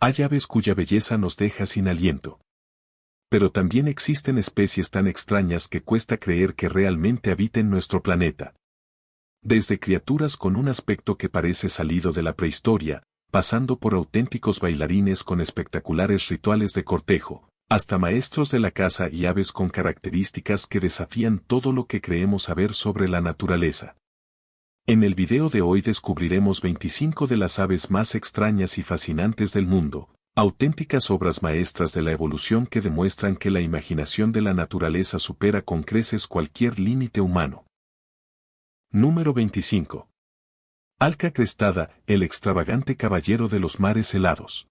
Hay aves cuya belleza nos deja sin aliento. Pero también existen especies tan extrañas que cuesta creer que realmente habiten nuestro planeta. Desde criaturas con un aspecto que parece salido de la prehistoria, pasando por auténticos bailarines con espectaculares rituales de cortejo, hasta maestros de la caza y aves con características que desafían todo lo que creemos saber sobre la naturaleza. En el video de hoy descubriremos 25 de las aves más extrañas y fascinantes del mundo, auténticas obras maestras de la evolución que demuestran que la imaginación de la naturaleza supera con creces cualquier límite humano. Número 25. Alca crestada, el extravagante caballero de los mares helados.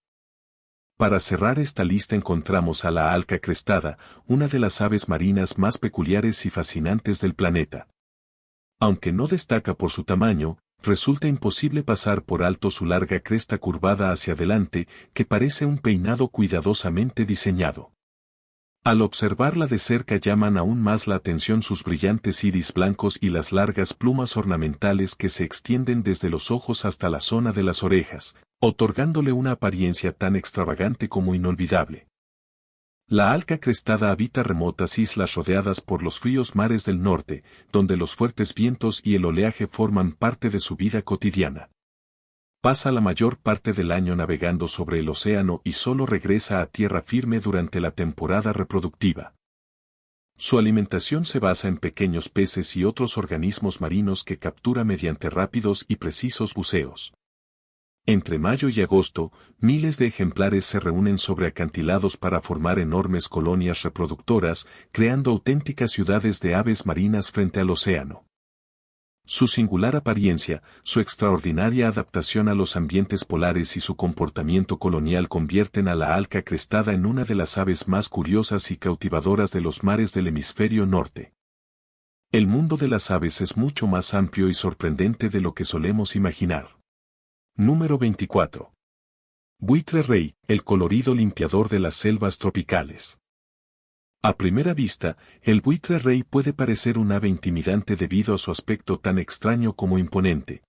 Para cerrar esta lista encontramos a la alca crestada, una de las aves marinas más peculiares y fascinantes del planeta. Aunque no destaca por su tamaño, resulta imposible pasar por alto su larga cresta curvada hacia adelante, que parece un peinado cuidadosamente diseñado. Al observarla de cerca llaman aún más la atención sus brillantes iris blancos y las largas plumas ornamentales que se extienden desde los ojos hasta la zona de las orejas, otorgándole una apariencia tan extravagante como inolvidable. La alca crestada habita remotas islas rodeadas por los fríos mares del norte, donde los fuertes vientos y el oleaje forman parte de su vida cotidiana. Pasa la mayor parte del año navegando sobre el océano y solo regresa a tierra firme durante la temporada reproductiva. Su alimentación se basa en pequeños peces y otros organismos marinos que captura mediante rápidos y precisos buceos. Entre mayo y agosto, miles de ejemplares se reúnen sobre acantilados para formar enormes colonias reproductoras, creando auténticas ciudades de aves marinas frente al océano. Su singular apariencia, su extraordinaria adaptación a los ambientes polares y su comportamiento colonial convierten a la alca crestada en una de las aves más curiosas y cautivadoras de los mares del hemisferio norte. El mundo de las aves es mucho más amplio y sorprendente de lo que solemos imaginar. Número 24. Buitre rey, el colorido limpiador de las selvas tropicales. A primera vista, el buitre rey puede parecer un ave intimidante debido a su aspecto tan extraño como imponente.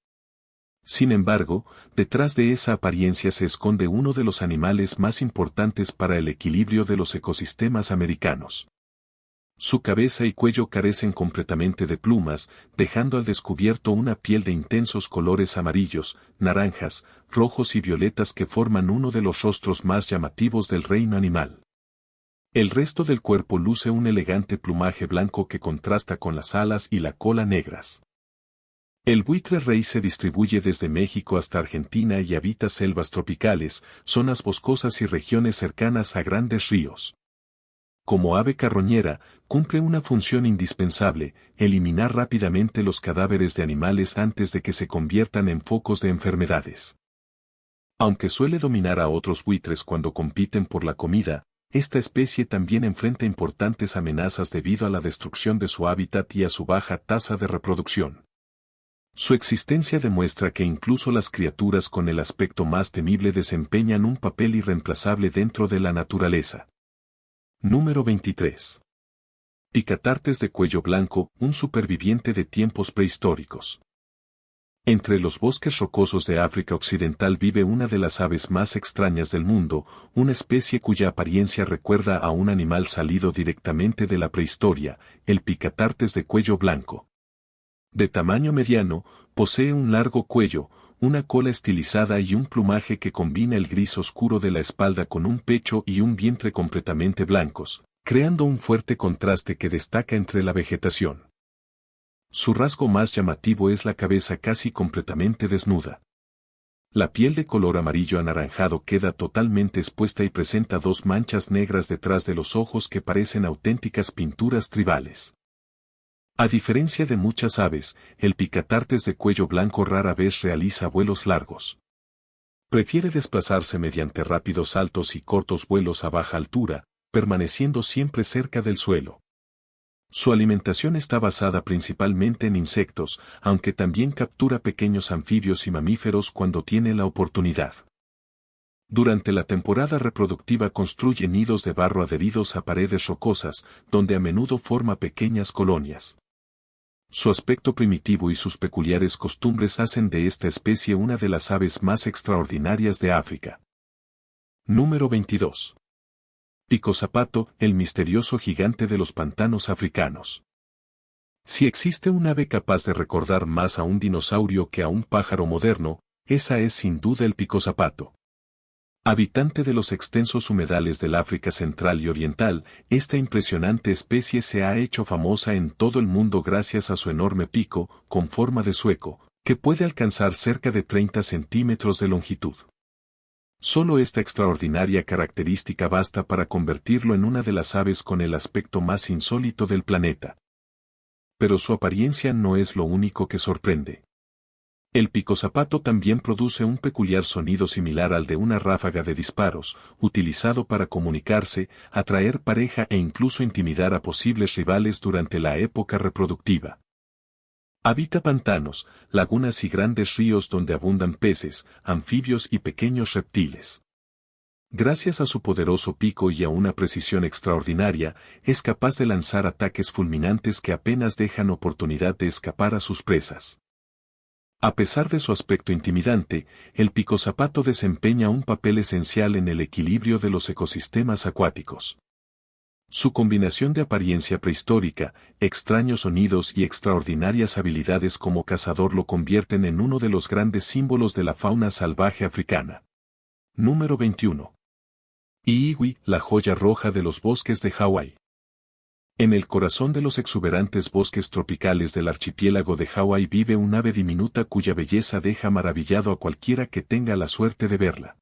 Sin embargo, detrás de esa apariencia se esconde uno de los animales más importantes para el equilibrio de los ecosistemas americanos. Su cabeza y cuello carecen completamente de plumas, dejando al descubierto una piel de intensos colores amarillos, naranjas, rojos y violetas que forman uno de los rostros más llamativos del reino animal. El resto del cuerpo luce un elegante plumaje blanco que contrasta con las alas y la cola negras. El buitre rey se distribuye desde México hasta Argentina y habita selvas tropicales, zonas boscosas y regiones cercanas a grandes ríos. Como ave carroñera, cumple una función indispensable: eliminar rápidamente los cadáveres de animales antes de que se conviertan en focos de enfermedades. Aunque suele dominar a otros buitres cuando compiten por la comida, esta especie también enfrenta importantes amenazas debido a la destrucción de su hábitat y a su baja tasa de reproducción. Su existencia demuestra que incluso las criaturas con el aspecto más temible desempeñan un papel irreemplazable dentro de la naturaleza. Número 23. Picatartes de cuello blanco, un superviviente de tiempos prehistóricos. Entre los bosques rocosos de África Occidental vive una de las aves más extrañas del mundo, una especie cuya apariencia recuerda a un animal salido directamente de la prehistoria, el picatartes de cuello blanco. De tamaño mediano, posee un largo cuello, una cola estilizada y un plumaje que combina el gris oscuro de la espalda con un pecho y un vientre completamente blancos, creando un fuerte contraste que destaca entre la vegetación. Su rasgo más llamativo es la cabeza casi completamente desnuda. La piel de color amarillo anaranjado queda totalmente expuesta y presenta dos manchas negras detrás de los ojos que parecen auténticas pinturas tribales. A diferencia de muchas aves, el picatartes de cuello blanco rara vez realiza vuelos largos. Prefiere desplazarse mediante rápidos saltos y cortos vuelos a baja altura, permaneciendo siempre cerca del suelo. Su alimentación está basada principalmente en insectos, aunque también captura pequeños anfibios y mamíferos cuando tiene la oportunidad. Durante la temporada reproductiva construye nidos de barro adheridos a paredes rocosas, donde a menudo forma pequeñas colonias. Su aspecto primitivo y sus peculiares costumbres hacen de esta especie una de las aves más extraordinarias de África. Número 22. Picozapato, el misterioso gigante de los pantanos africanos. Si existe un ave capaz de recordar más a un dinosaurio que a un pájaro moderno, esa es sin duda el picozapato. Habitante de los extensos humedales del África Central y Oriental, esta impresionante especie se ha hecho famosa en todo el mundo gracias a su enorme pico, con forma de zueco, que puede alcanzar cerca de 30 centímetros de longitud. Solo esta extraordinaria característica basta para convertirlo en una de las aves con el aspecto más insólito del planeta. Pero su apariencia no es lo único que sorprende. El picozapato también produce un peculiar sonido similar al de una ráfaga de disparos, utilizado para comunicarse, atraer pareja e incluso intimidar a posibles rivales durante la época reproductiva. Habita pantanos, lagunas y grandes ríos donde abundan peces, anfibios y pequeños reptiles. Gracias a su poderoso pico y a una precisión extraordinaria, es capaz de lanzar ataques fulminantes que apenas dejan oportunidad de escapar a sus presas. A pesar de su aspecto intimidante, el picozapato desempeña un papel esencial en el equilibrio de los ecosistemas acuáticos. Su combinación de apariencia prehistórica, extraños sonidos y extraordinarias habilidades como cazador lo convierten en uno de los grandes símbolos de la fauna salvaje africana. Número 21. Iiwi, la joya roja de los bosques de Hawái. En el corazón de los exuberantes bosques tropicales del archipiélago de Hawái vive un ave diminuta cuya belleza deja maravillado a cualquiera que tenga la suerte de verla.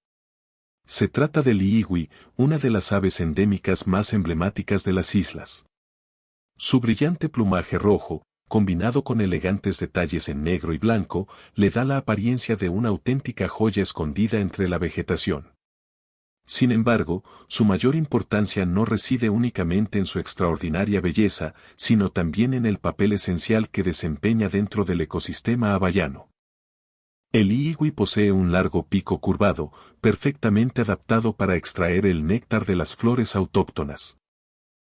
Se trata del iiwi, una de las aves endémicas más emblemáticas de las islas. Su brillante plumaje rojo, combinado con elegantes detalles en negro y blanco, le da la apariencia de una auténtica joya escondida entre la vegetación. Sin embargo, su mayor importancia no reside únicamente en su extraordinaria belleza, sino también en el papel esencial que desempeña dentro del ecosistema hawaiano. El iiwi posee un largo pico curvado, perfectamente adaptado para extraer el néctar de las flores autóctonas.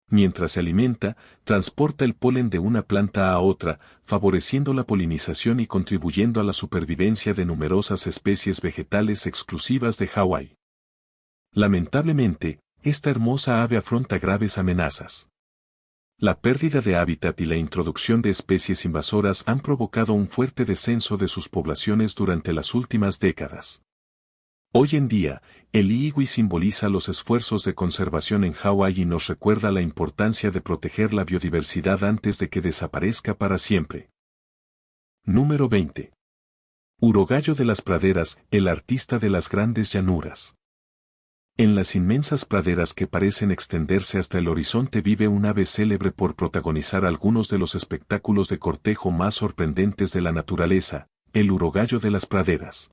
Mientras se alimenta, transporta el polen de una planta a otra, favoreciendo la polinización y contribuyendo a la supervivencia de numerosas especies vegetales exclusivas de Hawái. Lamentablemente, esta hermosa ave afronta graves amenazas. La pérdida de hábitat y la introducción de especies invasoras han provocado un fuerte descenso de sus poblaciones durante las últimas décadas. Hoy en día, el iiwi simboliza los esfuerzos de conservación en Hawái y nos recuerda la importancia de proteger la biodiversidad antes de que desaparezca para siempre. Número 20. Urogallo de las praderas, el artista de las grandes llanuras. En las inmensas praderas que parecen extenderse hasta el horizonte vive un ave célebre por protagonizar algunos de los espectáculos de cortejo más sorprendentes de la naturaleza, el urogallo de las praderas.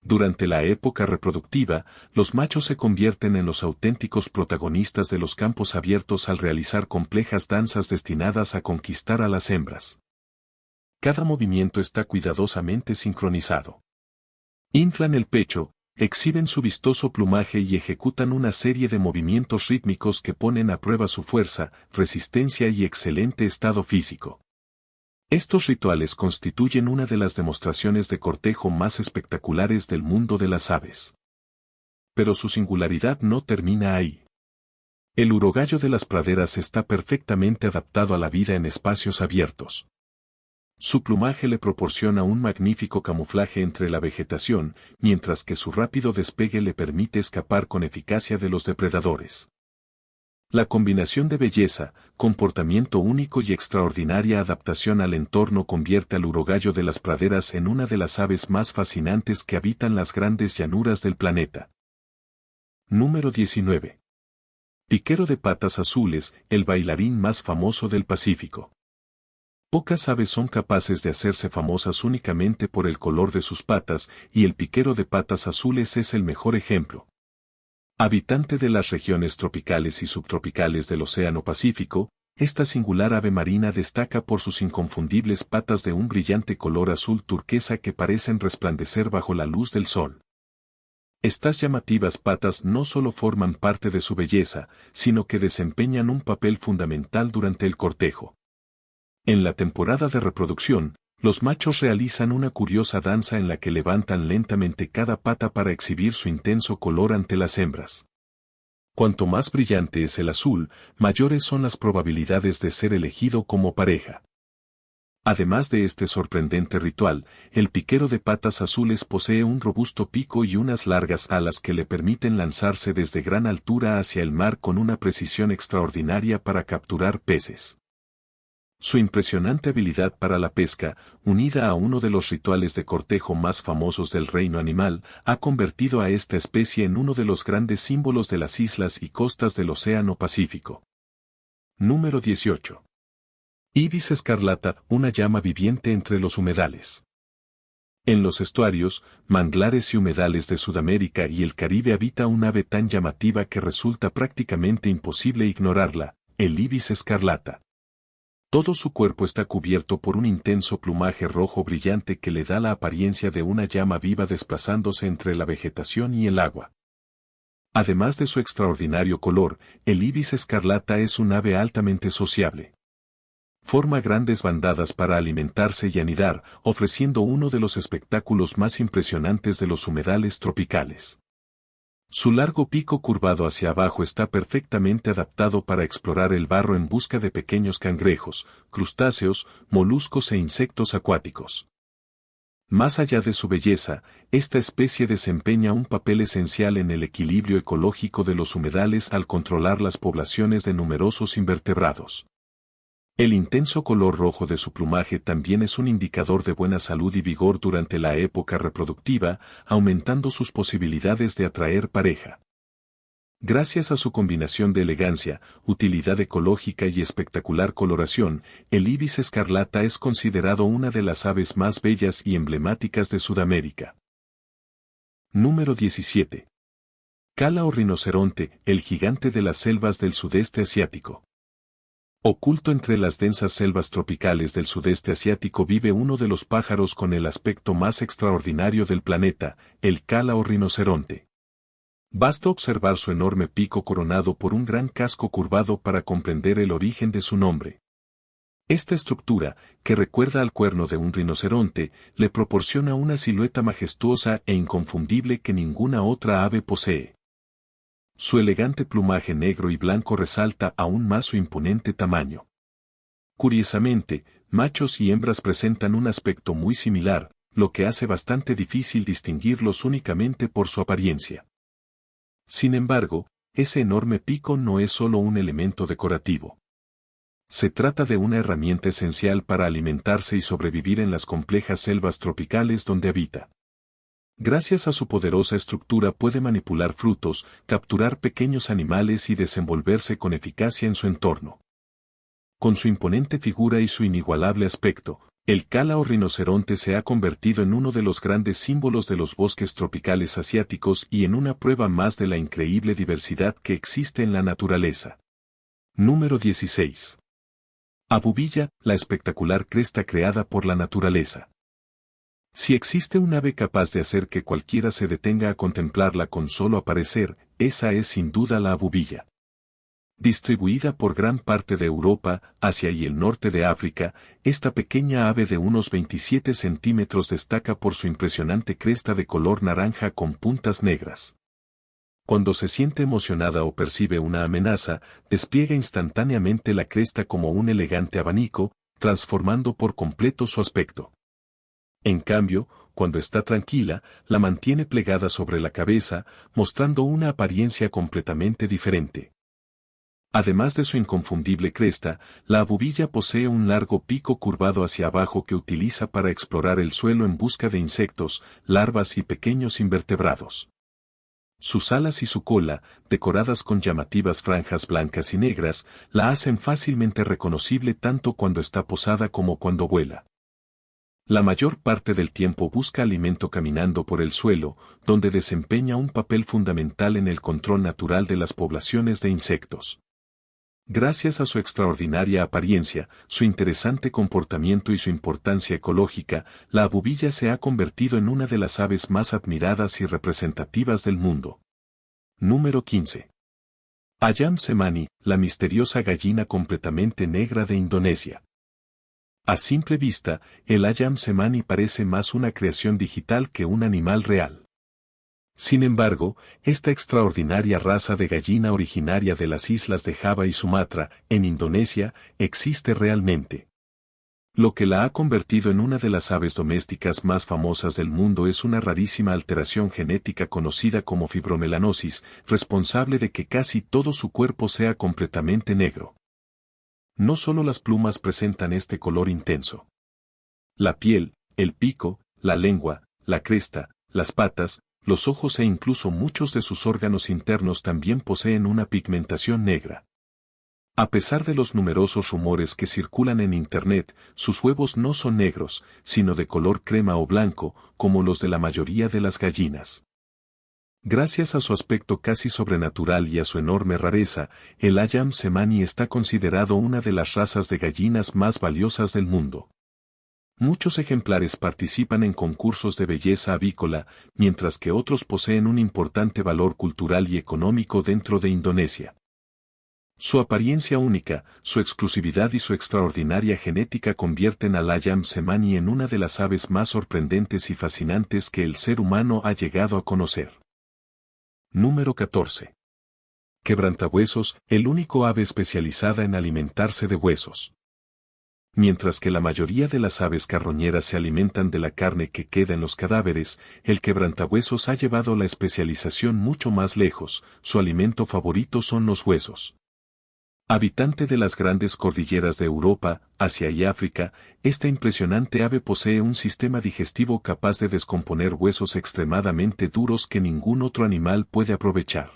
Durante la época reproductiva, los machos se convierten en los auténticos protagonistas de los campos abiertos al realizar complejas danzas destinadas a conquistar a las hembras. Cada movimiento está cuidadosamente sincronizado. Inflan el pecho, exhiben su vistoso plumaje y ejecutan una serie de movimientos rítmicos que ponen a prueba su fuerza, resistencia y excelente estado físico. Estos rituales constituyen una de las demostraciones de cortejo más espectaculares del mundo de las aves. Pero su singularidad no termina ahí. El urogallo de las praderas está perfectamente adaptado a la vida en espacios abiertos. Su plumaje le proporciona un magnífico camuflaje entre la vegetación, mientras que su rápido despegue le permite escapar con eficacia de los depredadores. La combinación de belleza, comportamiento único y extraordinaria adaptación al entorno convierte al urogallo de las praderas en una de las aves más fascinantes que habitan las grandes llanuras del planeta. Número 19. Piquero de patas azules, el bailarín más famoso del Pacífico. Pocas aves son capaces de hacerse famosas únicamente por el color de sus patas, y el piquero de patas azules es el mejor ejemplo. Habitante de las regiones tropicales y subtropicales del Océano Pacífico, esta singular ave marina destaca por sus inconfundibles patas de un brillante color azul turquesa que parecen resplandecer bajo la luz del sol. Estas llamativas patas no solo forman parte de su belleza, sino que desempeñan un papel fundamental durante el cortejo. En la temporada de reproducción, Los machos realizan una curiosa danza en la que levantan lentamente cada pata para exhibir su intenso color ante las hembras. Cuanto más brillante es el azul, mayores son las probabilidades de ser elegido como pareja. Además de este sorprendente ritual, el piquero de patas azules posee un robusto pico y unas largas alas que le permiten lanzarse desde gran altura hacia el mar con una precisión extraordinaria para capturar peces. Su impresionante habilidad para la pesca, unida a uno de los rituales de cortejo más famosos del reino animal, ha convertido a esta especie en uno de los grandes símbolos de las islas y costas del Océano Pacífico. Número 18. Ibis escarlata, una llama viviente entre los humedales. En los estuarios, manglares y humedales de Sudamérica y el Caribe habita un ave tan llamativa que resulta prácticamente imposible ignorarla, el ibis escarlata. Todo su cuerpo está cubierto por un intenso plumaje rojo brillante que le da la apariencia de una llama viva desplazándose entre la vegetación y el agua. Además de su extraordinario color, el ibis escarlata es un ave altamente sociable. Forma grandes bandadas para alimentarse y anidar, ofreciendo uno de los espectáculos más impresionantes de los humedales tropicales. Su largo pico curvado hacia abajo está perfectamente adaptado para explorar el barro en busca de pequeños cangrejos, crustáceos, moluscos e insectos acuáticos. Más allá de su belleza, esta especie desempeña un papel esencial en el equilibrio ecológico de los humedales al controlar las poblaciones de numerosos invertebrados. El intenso color rojo de su plumaje también es un indicador de buena salud y vigor durante la época reproductiva, aumentando sus posibilidades de atraer pareja. Gracias a su combinación de elegancia, utilidad ecológica y espectacular coloración, el ibis escarlata es considerado una de las aves más bellas y emblemáticas de Sudamérica. Número 17. Cala o rinoceronte, el gigante de las selvas del sudeste asiático. Oculto entre las densas selvas tropicales del sudeste asiático vive uno de los pájaros con el aspecto más extraordinario del planeta, el cala o rinoceronte. Basta observar su enorme pico coronado por un gran casco curvado para comprender el origen de su nombre. Esta estructura, que recuerda al cuerno de un rinoceronte, le proporciona una silueta majestuosa e inconfundible que ninguna otra ave posee. Su elegante plumaje negro y blanco resalta aún más su imponente tamaño. Curiosamente, machos y hembras presentan un aspecto muy similar, lo que hace bastante difícil distinguirlos únicamente por su apariencia. Sin embargo, ese enorme pico no es solo un elemento decorativo. Se trata de una herramienta esencial para alimentarse y sobrevivir en las complejas selvas tropicales donde habita. Gracias a su poderosa estructura puede manipular frutos, capturar pequeños animales y desenvolverse con eficacia en su entorno. Con su imponente figura y su inigualable aspecto, el cala o rinoceronte se ha convertido en uno de los grandes símbolos de los bosques tropicales asiáticos y en una prueba más de la increíble diversidad que existe en la naturaleza. Número 16. Abubilla, la espectacular cresta creada por la naturaleza. Si existe un ave capaz de hacer que cualquiera se detenga a contemplarla con solo aparecer, esa es sin duda la abubilla. Distribuida por gran parte de Europa, Asia y el norte de África, esta pequeña ave de unos 27 centímetros destaca por su impresionante cresta de color naranja con puntas negras. Cuando se siente emocionada o percibe una amenaza, despliega instantáneamente la cresta como un elegante abanico, transformando por completo su aspecto. En cambio, cuando está tranquila, la mantiene plegada sobre la cabeza, mostrando una apariencia completamente diferente. Además de su inconfundible cresta, la abubilla posee un largo pico curvado hacia abajo que utiliza para explorar el suelo en busca de insectos, larvas y pequeños invertebrados. Sus alas y su cola, decoradas con llamativas franjas blancas y negras, la hacen fácilmente reconocible tanto cuando está posada como cuando vuela. La mayor parte del tiempo busca alimento caminando por el suelo, donde desempeña un papel fundamental en el control natural de las poblaciones de insectos. Gracias a su extraordinaria apariencia, su interesante comportamiento y su importancia ecológica, la abubilla se ha convertido en una de las aves más admiradas y representativas del mundo. Número 15. Ayam cemani, la misteriosa gallina completamente negra de Indonesia. A simple vista, el Ayam Cemani parece más una creación digital que un animal real. Sin embargo, esta extraordinaria raza de gallina originaria de las islas de Java y Sumatra, en Indonesia, existe realmente. Lo que la ha convertido en una de las aves domésticas más famosas del mundo es una rarísima alteración genética conocida como fibromelanosis, responsable de que casi todo su cuerpo sea completamente negro. No solo las plumas presentan este color intenso. La piel, el pico, la lengua, la cresta, las patas, los ojos e incluso muchos de sus órganos internos también poseen una pigmentación negra. A pesar de los numerosos rumores que circulan en Internet, sus huevos no son negros, sino de color crema o blanco, como los de la mayoría de las gallinas. Gracias a su aspecto casi sobrenatural y a su enorme rareza, el Ayam Cemani está considerado una de las razas de gallinas más valiosas del mundo. Muchos ejemplares participan en concursos de belleza avícola, mientras que otros poseen un importante valor cultural y económico dentro de Indonesia. Su apariencia única, su exclusividad y su extraordinaria genética convierten al Ayam Cemani en una de las aves más sorprendentes y fascinantes que el ser humano ha llegado a conocer. Número 14. Quebrantahuesos, el único ave especializada en alimentarse de huesos. Mientras que la mayoría de las aves carroñeras se alimentan de la carne que queda en los cadáveres, el quebrantahuesos ha llevado la especialización mucho más lejos, su alimento favorito son los huesos. Habitante de las grandes cordilleras de Europa, Asia y África, esta impresionante ave posee un sistema digestivo capaz de descomponer huesos extremadamente duros que ningún otro animal puede aprovechar.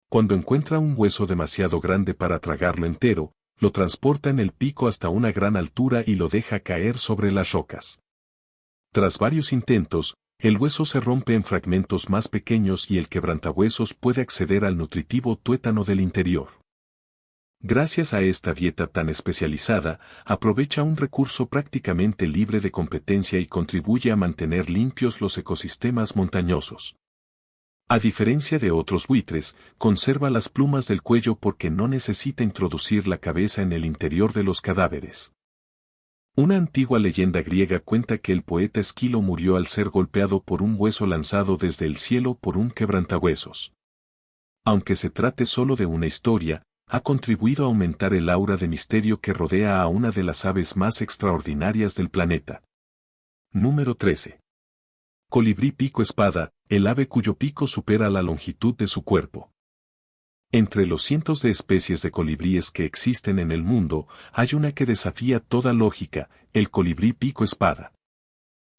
Cuando encuentra un hueso demasiado grande para tragarlo entero, lo transporta en el pico hasta una gran altura y lo deja caer sobre las rocas. Tras varios intentos, el hueso se rompe en fragmentos más pequeños y el quebrantahuesos puede acceder al nutritivo tuétano del interior. Gracias a esta dieta tan especializada, aprovecha un recurso prácticamente libre de competencia y contribuye a mantener limpios los ecosistemas montañosos. A diferencia de otros buitres, conserva las plumas del cuello porque no necesita introducir la cabeza en el interior de los cadáveres. Una antigua leyenda griega cuenta que el poeta Esquilo murió al ser golpeado por un hueso lanzado desde el cielo por un quebrantahuesos. Aunque se trate solo de una historia, ha contribuido a aumentar el aura de misterio que rodea a una de las aves más extraordinarias del planeta. Número 13. Colibrí pico espada, el ave cuyo pico supera la longitud de su cuerpo. Entre los cientos de especies de colibríes que existen en el mundo, hay una que desafía toda lógica, el colibrí pico espada.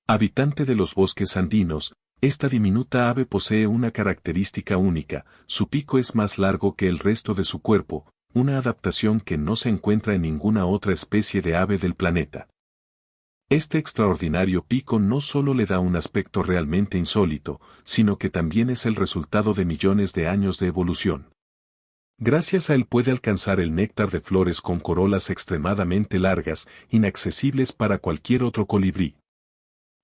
Habitante de los bosques andinos, esta diminuta ave posee una característica única, su pico es más largo que el resto de su cuerpo, una adaptación que no se encuentra en ninguna otra especie de ave del planeta. Este extraordinario pico no solo le da un aspecto realmente insólito, sino que también es el resultado de millones de años de evolución. Gracias a él puede alcanzar el néctar de flores con corolas extremadamente largas, inaccesibles para cualquier otro colibrí.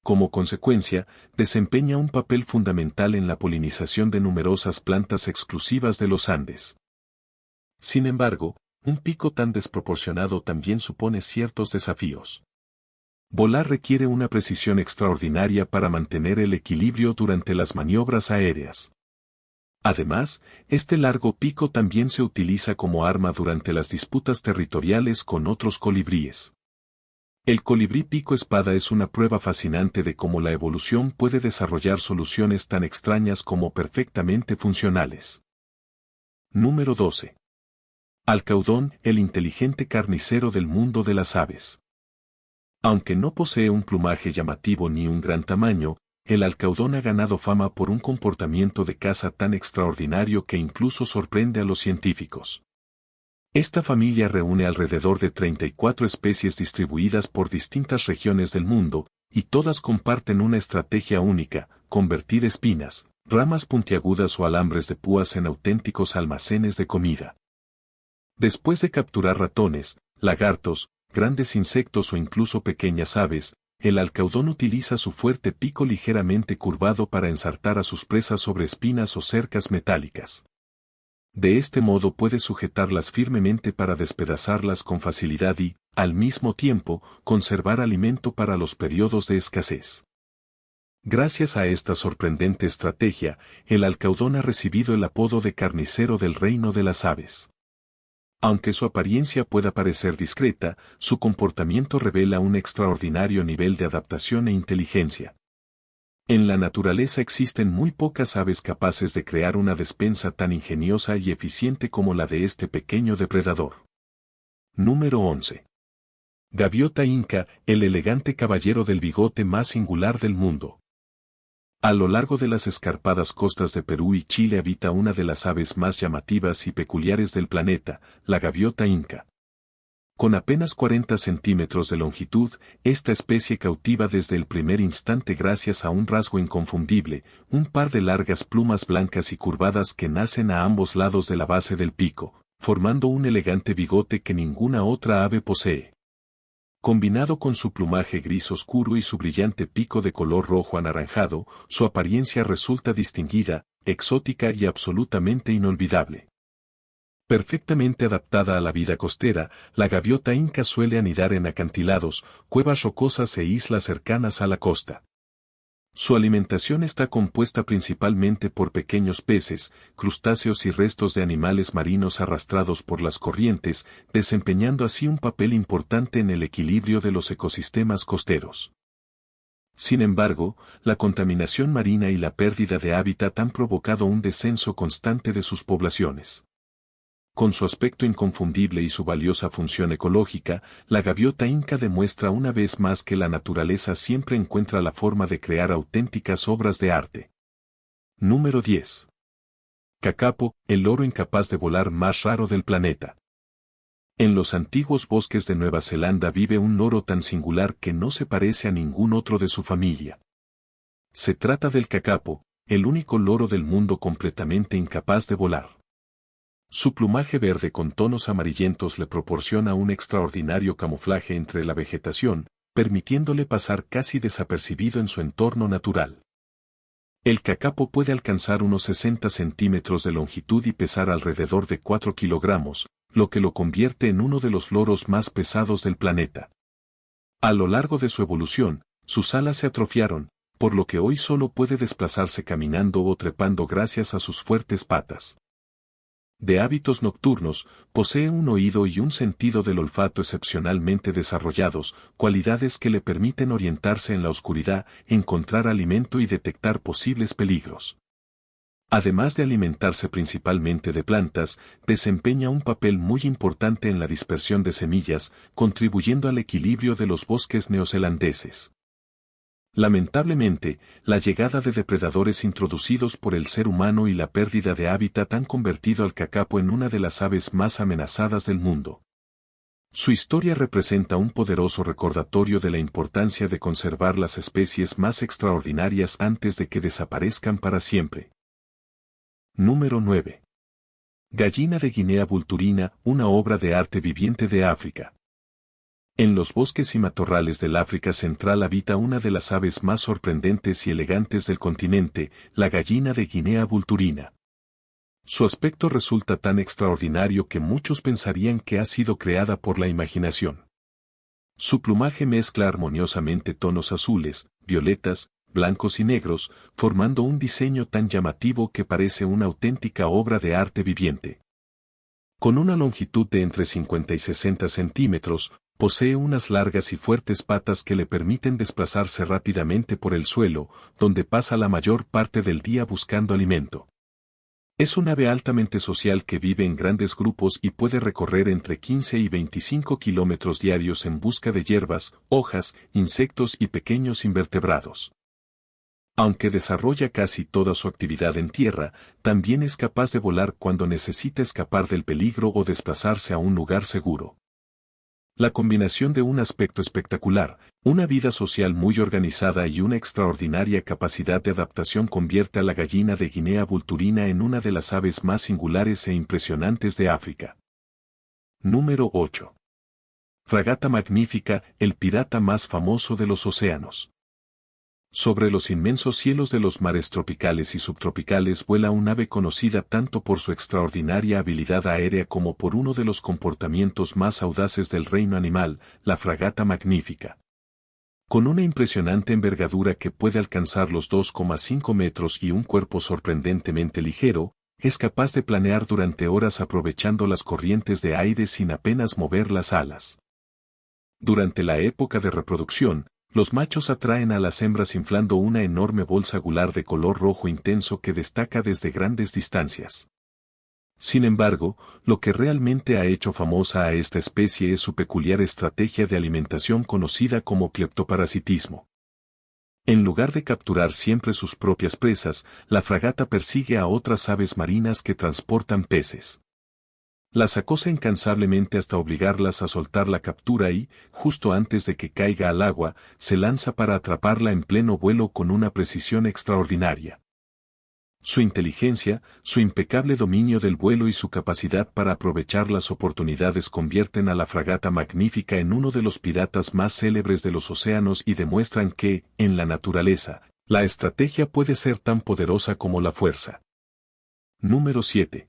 Como consecuencia, desempeña un papel fundamental en la polinización de numerosas plantas exclusivas de los Andes. Sin embargo, un pico tan desproporcionado también supone ciertos desafíos. Volar requiere una precisión extraordinaria para mantener el equilibrio durante las maniobras aéreas. Además, este largo pico también se utiliza como arma durante las disputas territoriales con otros colibríes. El colibrí pico espada es una prueba fascinante de cómo la evolución puede desarrollar soluciones tan extrañas como perfectamente funcionales. Número 12. Alcaudón, el inteligente carnicero del mundo de las aves. Aunque no posee un plumaje llamativo ni un gran tamaño, el alcaudón ha ganado fama por un comportamiento de caza tan extraordinario que incluso sorprende a los científicos. Esta familia reúne alrededor de 34 especies distribuidas por distintas regiones del mundo, y todas comparten una estrategia única, convertir espinas, ramas puntiagudas o alambres de púas en auténticos almacenes de comida. Después de capturar ratones, lagartos, grandes insectos o incluso pequeñas aves, el alcaudón utiliza su fuerte pico ligeramente curvado para ensartar a sus presas sobre espinas o cercas metálicas. De este modo puede sujetarlas firmemente para despedazarlas con facilidad y, al mismo tiempo, conservar alimento para los periodos de escasez. Gracias a esta sorprendente estrategia, el alcaudón ha recibido el apodo de carnicero del reino de las aves. Aunque su apariencia pueda parecer discreta, su comportamiento revela un extraordinario nivel de adaptación e inteligencia. En la naturaleza existen muy pocas aves capaces de crear una despensa tan ingeniosa y eficiente como la de este pequeño depredador. Número 11. Gaviota inca, el elegante caballero del bigote más singular del mundo. A lo largo de las escarpadas costas de Perú y Chile habita una de las aves más llamativas y peculiares del planeta, la gaviota inca. Con apenas 40 centímetros de longitud, esta especie cautiva desde el primer instante gracias a un rasgo inconfundible, un par de largas plumas blancas y curvadas que nacen a ambos lados de la base del pico, formando un elegante bigote que ninguna otra ave posee. Combinado con su plumaje gris oscuro y su brillante pico de color rojo anaranjado, su apariencia resulta distinguida, exótica y absolutamente inolvidable. Perfectamente adaptada a la vida costera, la gaviota inca suele anidar en acantilados, cuevas rocosas e islas cercanas a la costa. Su alimentación está compuesta principalmente por pequeños peces, crustáceos y restos de animales marinos arrastrados por las corrientes, desempeñando así un papel importante en el equilibrio de los ecosistemas costeros. Sin embargo, la contaminación marina y la pérdida de hábitat han provocado un descenso constante de sus poblaciones. Con su aspecto inconfundible y su valiosa función ecológica, la gaviota inca demuestra una vez más que la naturaleza siempre encuentra la forma de crear auténticas obras de arte. Número 10. Kakapo, el loro incapaz de volar más raro del planeta. En los antiguos bosques de Nueva Zelanda vive un loro tan singular que no se parece a ningún otro de su familia. Se trata del kakapo, el único loro del mundo completamente incapaz de volar. Su plumaje verde con tonos amarillentos le proporciona un extraordinario camuflaje entre la vegetación, permitiéndole pasar casi desapercibido en su entorno natural. El kakapo puede alcanzar unos 60 centímetros de longitud y pesar alrededor de 4 kilogramos, lo que lo convierte en uno de los loros más pesados del planeta. A lo largo de su evolución, sus alas se atrofiaron, por lo que hoy solo puede desplazarse caminando o trepando gracias a sus fuertes patas. De hábitos nocturnos, posee un oído y un sentido del olfato excepcionalmente desarrollados, cualidades que le permiten orientarse en la oscuridad, encontrar alimento y detectar posibles peligros. Además de alimentarse principalmente de plantas, desempeña un papel muy importante en la dispersión de semillas, contribuyendo al equilibrio de los bosques neozelandeses. Lamentablemente, la llegada de depredadores introducidos por el ser humano y la pérdida de hábitat han convertido al kakapo en una de las aves más amenazadas del mundo. Su historia representa un poderoso recordatorio de la importancia de conservar las especies más extraordinarias antes de que desaparezcan para siempre. Número 9. Gallina de Guinea vulturina, una obra de arte viviente de África. En los bosques y matorrales del África Central habita una de las aves más sorprendentes y elegantes del continente, la gallina de Guinea vulturina. Su aspecto resulta tan extraordinario que muchos pensarían que ha sido creada por la imaginación. Su plumaje mezcla armoniosamente tonos azules, violetas, blancos y negros, formando un diseño tan llamativo que parece una auténtica obra de arte viviente. Con una longitud de entre 50 y 60 centímetros, posee unas largas y fuertes patas que le permiten desplazarse rápidamente por el suelo, donde pasa la mayor parte del día buscando alimento. Es un ave altamente social que vive en grandes grupos y puede recorrer entre 15 y 25 kilómetros diarios en busca de hierbas, hojas, insectos y pequeños invertebrados. Aunque desarrolla casi toda su actividad en tierra, también es capaz de volar cuando necesita escapar del peligro o desplazarse a un lugar seguro. La combinación de un aspecto espectacular, una vida social muy organizada y una extraordinaria capacidad de adaptación convierte a la gallina de Guinea vulturina en una de las aves más singulares e impresionantes de África. Número 8. Fragata magnífica, el pirata más famoso de los océanos. Sobre los inmensos cielos de los mares tropicales y subtropicales vuela un ave conocida tanto por su extraordinaria habilidad aérea como por uno de los comportamientos más audaces del reino animal, la fragata magnífica. Con una impresionante envergadura que puede alcanzar los 2,5 metros y un cuerpo sorprendentemente ligero, es capaz de planear durante horas aprovechando las corrientes de aire sin apenas mover las alas. Durante la época de reproducción, los machos atraen a las hembras inflando una enorme bolsa gular de color rojo intenso que destaca desde grandes distancias. Sin embargo, lo que realmente ha hecho famosa a esta especie es su peculiar estrategia de alimentación conocida como cleptoparasitismo. En lugar de capturar siempre sus propias presas, la fragata persigue a otras aves marinas que transportan peces. Las acosa incansablemente hasta obligarlas a soltar la captura y, justo antes de que caiga al agua, se lanza para atraparla en pleno vuelo con una precisión extraordinaria. Su inteligencia, su impecable dominio del vuelo y su capacidad para aprovechar las oportunidades convierten a la fragata magnífica en uno de los piratas más célebres de los océanos y demuestran que, en la naturaleza, la estrategia puede ser tan poderosa como la fuerza. Número 7.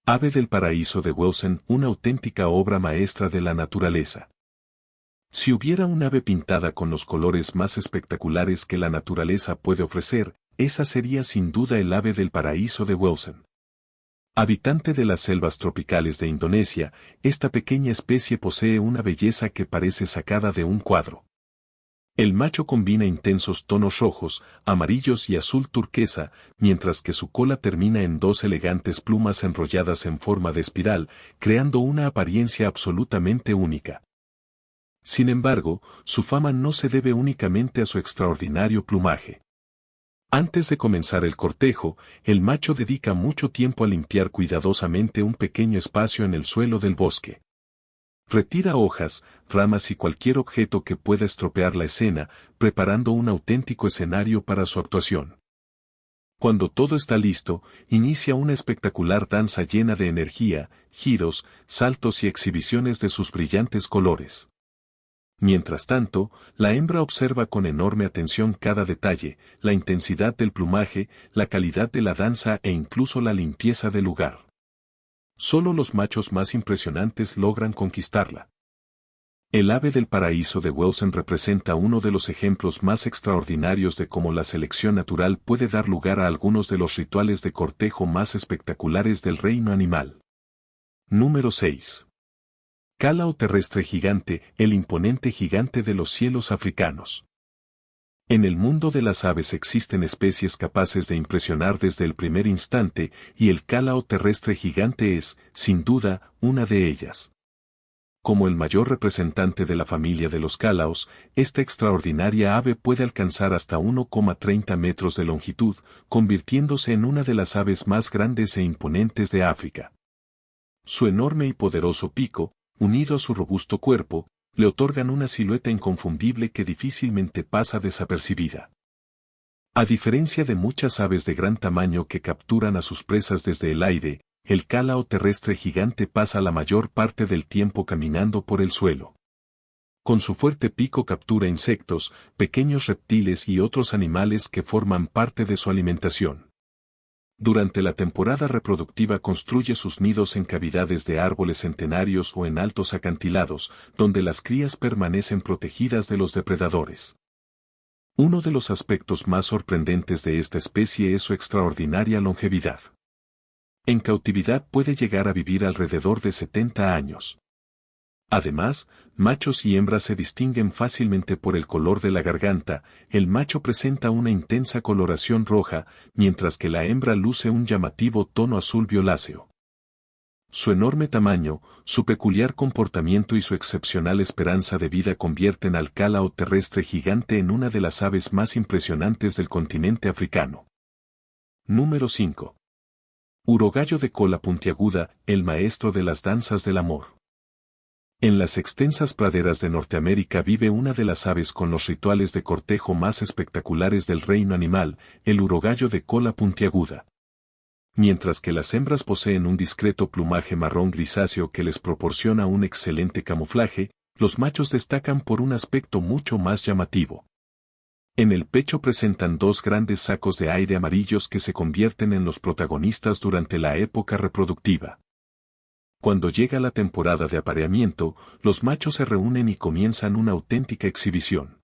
Ave del paraíso de Wilson, una auténtica obra maestra de la naturaleza. Si hubiera un ave pintada con los colores más espectaculares que la naturaleza puede ofrecer, esa sería sin duda el ave del paraíso de Wilson. Habitante de las selvas tropicales de Indonesia, esta pequeña especie posee una belleza que parece sacada de un cuadro. El macho combina intensos tonos rojos, amarillos y azul turquesa, mientras que su cola termina en dos elegantes plumas enrolladas en forma de espiral, creando una apariencia absolutamente única. Sin embargo, su fama no se debe únicamente a su extraordinario plumaje. Antes de comenzar el cortejo, el macho dedica mucho tiempo a limpiar cuidadosamente un pequeño espacio en el suelo del bosque. Retira hojas, ramas y cualquier objeto que pueda estropear la escena, preparando un auténtico escenario para su actuación. Cuando todo está listo, inicia una espectacular danza llena de energía, giros, saltos y exhibiciones de sus brillantes colores. Mientras tanto, la hembra observa con enorme atención cada detalle, la intensidad del plumaje, la calidad de la danza e incluso la limpieza del lugar. Solo los machos más impresionantes logran conquistarla. El ave del paraíso de Wilson representa uno de los ejemplos más extraordinarios de cómo la selección natural puede dar lugar a algunos de los rituales de cortejo más espectaculares del reino animal. Número 6. Cálao terrestre gigante, el imponente gigante de los cielos africanos. En el mundo de las aves existen especies capaces de impresionar desde el primer instante, y el cálao terrestre gigante es, sin duda, una de ellas. Como el mayor representante de la familia de los cálaos, esta extraordinaria ave puede alcanzar hasta 1,30 metros de longitud, convirtiéndose en una de las aves más grandes e imponentes de África. Su enorme y poderoso pico, unido a su robusto cuerpo, le otorgan una silueta inconfundible que difícilmente pasa desapercibida. A diferencia de muchas aves de gran tamaño que capturan a sus presas desde el aire, el cálao terrestre gigante pasa la mayor parte del tiempo caminando por el suelo. Con su fuerte pico captura insectos, pequeños reptiles y otros animales que forman parte de su alimentación. Durante la temporada reproductiva construye sus nidos en cavidades de árboles centenarios o en altos acantilados, donde las crías permanecen protegidas de los depredadores. Uno de los aspectos más sorprendentes de esta especie es su extraordinaria longevidad. En cautividad puede llegar a vivir alrededor de 70 años. Además, machos y hembras se distinguen fácilmente por el color de la garganta, el macho presenta una intensa coloración roja, mientras que la hembra luce un llamativo tono azul violáceo. Su enorme tamaño, su peculiar comportamiento y su excepcional esperanza de vida convierten al cálao terrestre gigante en una de las aves más impresionantes del continente africano. Número 5. Urogallo de cola puntiaguda, el maestro de las danzas del amor. En las extensas praderas de Norteamérica vive una de las aves con los rituales de cortejo más espectaculares del reino animal, el urogallo de cola puntiaguda. Mientras que las hembras poseen un discreto plumaje marrón grisáceo que les proporciona un excelente camuflaje, los machos destacan por un aspecto mucho más llamativo. En el pecho presentan dos grandes sacos de aire amarillos que se convierten en los protagonistas durante la época reproductiva. Cuando llega la temporada de apareamiento, los machos se reúnen y comienzan una auténtica exhibición.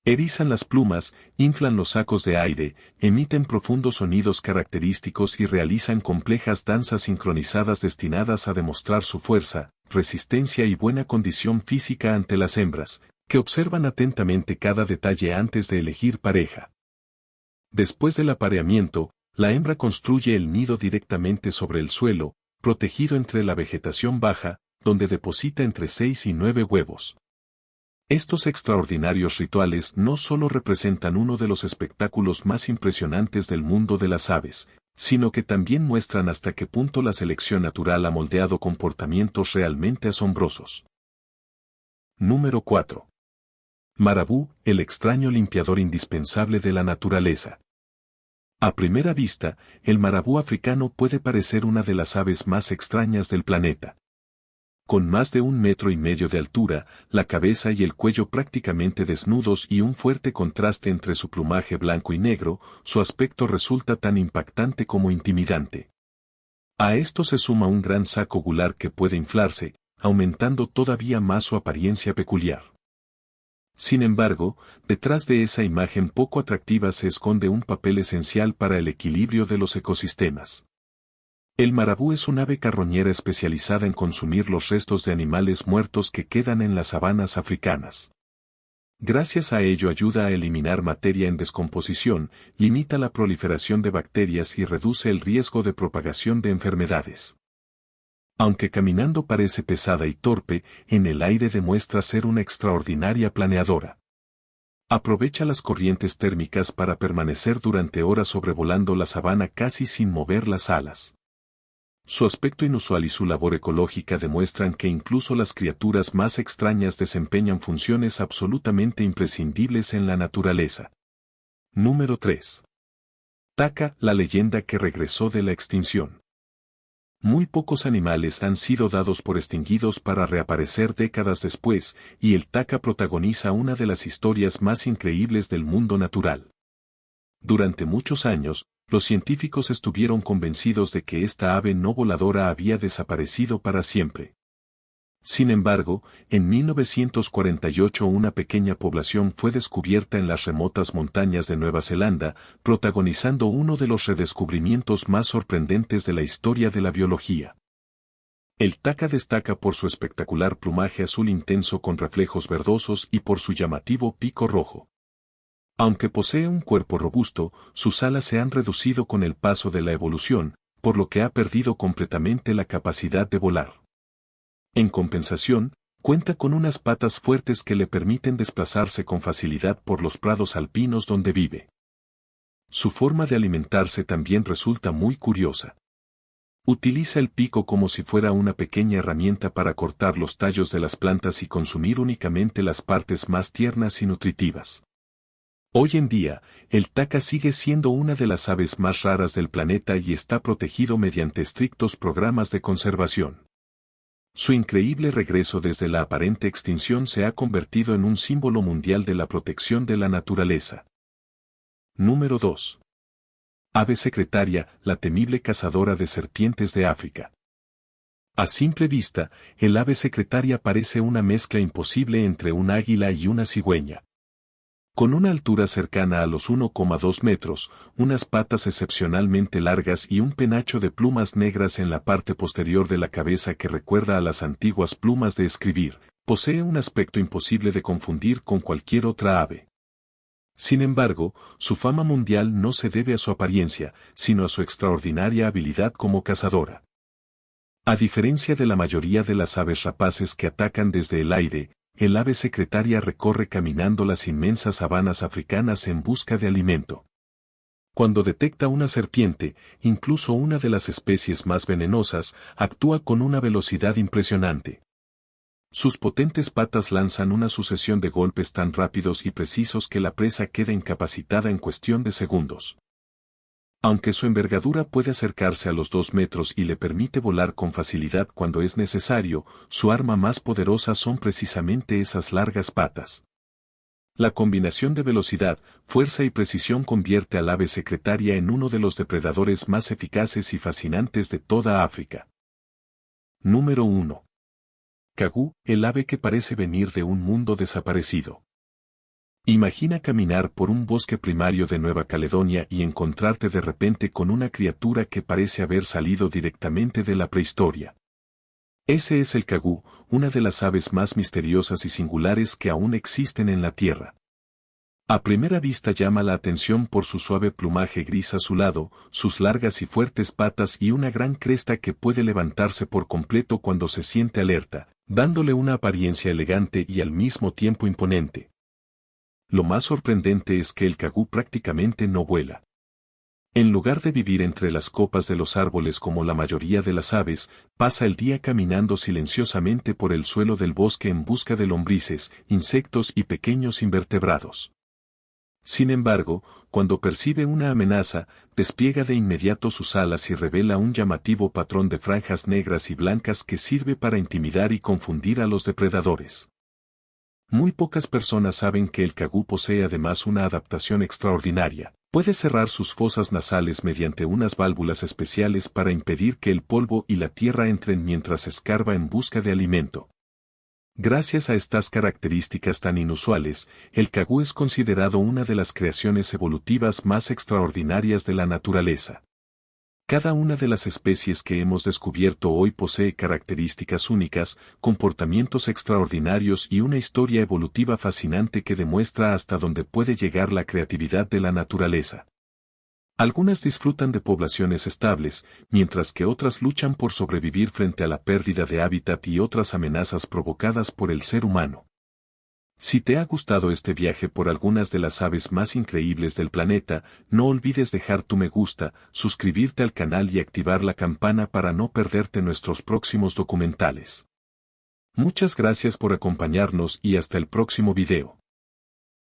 Erizan las plumas, inflan los sacos de aire, emiten profundos sonidos característicos y realizan complejas danzas sincronizadas destinadas a demostrar su fuerza, resistencia y buena condición física ante las hembras, que observan atentamente cada detalle antes de elegir pareja. Después del apareamiento, la hembra construye el nido directamente sobre el suelo, protegido entre la vegetación baja, donde deposita entre 6 y 9 huevos. Estos extraordinarios rituales no solo representan uno de los espectáculos más impresionantes del mundo de las aves, sino que también muestran hasta qué punto la selección natural ha moldeado comportamientos realmente asombrosos. Número 4. Marabú, el extraño limpiador indispensable de la naturaleza. A primera vista, el marabú africano puede parecer una de las aves más extrañas del planeta. Con más de 1,5 metros de altura, la cabeza y el cuello prácticamente desnudos y un fuerte contraste entre su plumaje blanco y negro, su aspecto resulta tan impactante como intimidante. A esto se suma un gran saco gular que puede inflarse, aumentando todavía más su apariencia peculiar. Sin embargo, detrás de esa imagen poco atractiva se esconde un papel esencial para el equilibrio de los ecosistemas. El marabú es un ave carroñera especializada en consumir los restos de animales muertos que quedan en las sabanas africanas. Gracias a ello ayuda a eliminar materia en descomposición, limita la proliferación de bacterias y reduce el riesgo de propagación de enfermedades. Aunque caminando parece pesada y torpe, en el aire demuestra ser una extraordinaria planeadora. Aprovecha las corrientes térmicas para permanecer durante horas sobrevolando la sabana casi sin mover las alas. Su aspecto inusual y su labor ecológica demuestran que incluso las criaturas más extrañas desempeñan funciones absolutamente imprescindibles en la naturaleza. Número 3. Taca, la leyenda que regresó de la extinción. Muy pocos animales han sido dados por extinguidos para reaparecer décadas después, y el taca protagoniza una de las historias más increíbles del mundo natural. Durante muchos años, los científicos estuvieron convencidos de que esta ave no voladora había desaparecido para siempre. Sin embargo, en 1948 una pequeña población fue descubierta en las remotas montañas de Nueva Zelanda, protagonizando uno de los redescubrimientos más sorprendentes de la historia de la biología. El taca destaca por su espectacular plumaje azul intenso con reflejos verdosos y por su llamativo pico rojo. Aunque posee un cuerpo robusto, sus alas se han reducido con el paso de la evolución, por lo que ha perdido completamente la capacidad de volar. En compensación, cuenta con unas patas fuertes que le permiten desplazarse con facilidad por los prados alpinos donde vive. Su forma de alimentarse también resulta muy curiosa. Utiliza el pico como si fuera una pequeña herramienta para cortar los tallos de las plantas y consumir únicamente las partes más tiernas y nutritivas. Hoy en día, el taca sigue siendo una de las aves más raras del planeta y está protegido mediante estrictos programas de conservación. Su increíble regreso desde la aparente extinción se ha convertido en un símbolo mundial de la protección de la naturaleza. Número 2. Ave secretaria, la temible cazadora de serpientes de África. A simple vista, el ave secretaria parece una mezcla imposible entre un águila y una cigüeña. Con una altura cercana a los 1,2 metros, unas patas excepcionalmente largas y un penacho de plumas negras en la parte posterior de la cabeza que recuerda a las antiguas plumas de escribir, posee un aspecto imposible de confundir con cualquier otra ave. Sin embargo, su fama mundial no se debe a su apariencia, sino a su extraordinaria habilidad como cazadora. A diferencia de la mayoría de las aves rapaces que atacan desde el aire, el ave secretaria recorre caminando las inmensas sabanas africanas en busca de alimento. Cuando detecta una serpiente, incluso una de las especies más venenosas, actúa con una velocidad impresionante. Sus potentes patas lanzan una sucesión de golpes tan rápidos y precisos que la presa queda incapacitada en cuestión de segundos. Aunque su envergadura puede acercarse a los 2 metros y le permite volar con facilidad cuando es necesario, su arma más poderosa son precisamente esas largas patas. La combinación de velocidad, fuerza y precisión convierte al ave secretaria en uno de los depredadores más eficaces y fascinantes de toda África. Número 1. Kagú, el ave que parece venir de un mundo desaparecido. Imagina caminar por un bosque primario de Nueva Caledonia y encontrarte de repente con una criatura que parece haber salido directamente de la prehistoria. Ese es el kagú, una de las aves más misteriosas y singulares que aún existen en la Tierra. A primera vista llama la atención por su suave plumaje gris azulado, sus largas y fuertes patas y una gran cresta que puede levantarse por completo cuando se siente alerta, dándole una apariencia elegante y al mismo tiempo imponente. Lo más sorprendente es que el kagú prácticamente no vuela. En lugar de vivir entre las copas de los árboles como la mayoría de las aves, pasa el día caminando silenciosamente por el suelo del bosque en busca de lombrices, insectos y pequeños invertebrados. Sin embargo, cuando percibe una amenaza, despliega de inmediato sus alas y revela un llamativo patrón de franjas negras y blancas que sirve para intimidar y confundir a los depredadores. Muy pocas personas saben que el kagú posee además una adaptación extraordinaria. Puede cerrar sus fosas nasales mediante unas válvulas especiales para impedir que el polvo y la tierra entren mientras escarba en busca de alimento. Gracias a estas características tan inusuales, el kagú es considerado una de las creaciones evolutivas más extraordinarias de la naturaleza. Cada una de las especies que hemos descubierto hoy posee características únicas, comportamientos extraordinarios y una historia evolutiva fascinante que demuestra hasta dónde puede llegar la creatividad de la naturaleza. Algunas disfrutan de poblaciones estables, mientras que otras luchan por sobrevivir frente a la pérdida de hábitat y otras amenazas provocadas por el ser humano. Si te ha gustado este viaje por algunas de las aves más increíbles del planeta, no olvides dejar tu me gusta, suscribirte al canal y activar la campana para no perderte nuestros próximos documentales. Muchas gracias por acompañarnos y hasta el próximo video.